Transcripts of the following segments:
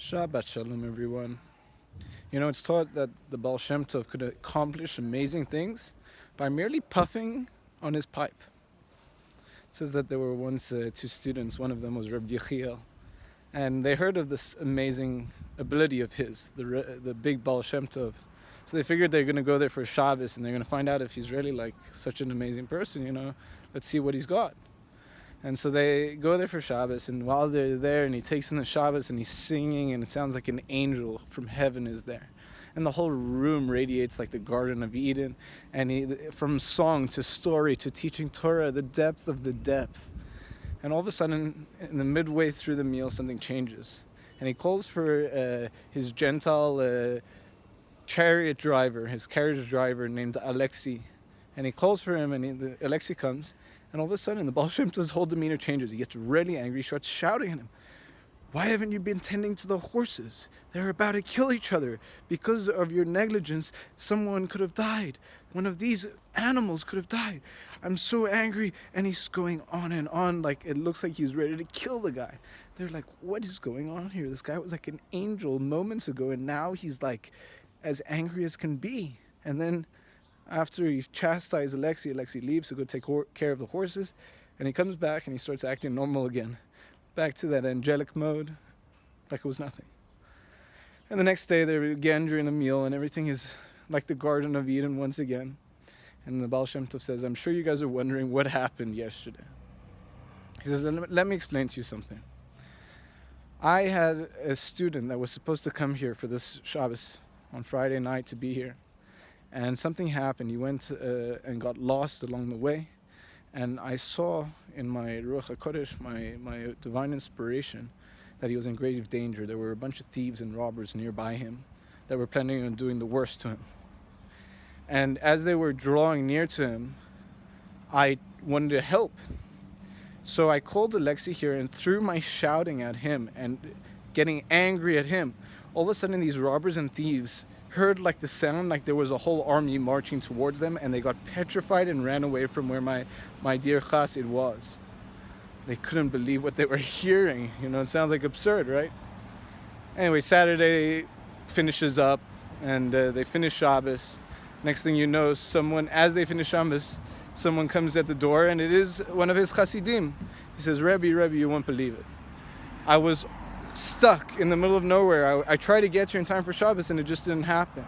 Shabbat Shalom, everyone. You know, it's taught that the Baal Shem Tov could accomplish amazing things by merely puffing on his pipe. It says that there were once two students, one of them was Rabbi Liady, and they heard of this amazing ability of his, the big Baal Shem Tov. So they figured they're going to go there for Shabbos and they're going to find out if he's really like such an amazing person, let's see what he's got. And so they go there for Shabbos, and while they're there, and he takes in the Shabbos, and he's singing, and it sounds like an angel from heaven is there. And the whole room radiates like the Garden of Eden. And from song to story to teaching Torah, the depth of the depth. And all of a sudden, in the midway through the meal, something changes. And he calls for his Gentile chariot driver, his carriage driver named Alexei. And he calls for him, and Alexei comes. And all of a sudden, the Baal Shem Tov's whole demeanor changes. He gets really angry. He starts shouting at him. Why haven't you been tending to the horses? They're about to kill each other. Because of your negligence, someone could have died. One of these animals could have died. I'm so angry. And he's going on and on, like it looks like he's ready to kill the guy. They're like, what is going on here? This guy was like an angel moments ago, and now he's like as angry as can be. And then after he chastises Alexei leaves to go take care of the horses, and he comes back and he starts acting normal again. Back to that angelic mode, like it was nothing. And the next day they're again during the meal, and everything is like the Garden of Eden once again. And the Baal Shem Tov says, I'm sure you guys are wondering what happened yesterday. He says, let me explain to you something. I had a student that was supposed to come here for this Shabbos on Friday night to be here. And something happened. He went and got lost along the way. And I saw in my Ruach HaKodesh, my divine inspiration, that he was in grave danger. There were a bunch of thieves and robbers nearby him that were planning on doing the worst to him. And as they were drawing near to him, I wanted to help. So I called Alexei here, and through my shouting at him and getting angry at him, all of a sudden these robbers and thieves heard like the sound like there was a whole army marching towards them, and they got petrified and ran away from where my dear chassid was. They couldn't believe what they were hearing. It sounds like absurd, right? Anyway, Saturday finishes up, and they finish Shabbos. Next thing you know, as they finish Shabbos, someone comes at the door, and it is one of his chassidim. He says, Rebbe, you won't believe it. I was stuck in the middle of nowhere. I tried to get here in time for Shabbos, and it just didn't happen.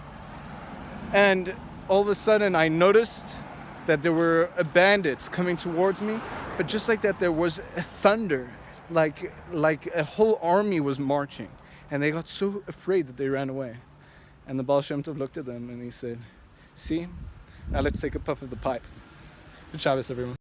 And all of a sudden I noticed that there were bandits coming towards me, but just like that there was a thunder, like a whole army was marching, and they got so afraid that they ran away. And the Baal Shem Tov looked at them and he said, see, now let's take a puff of the pipe. Good Shabbos, everyone.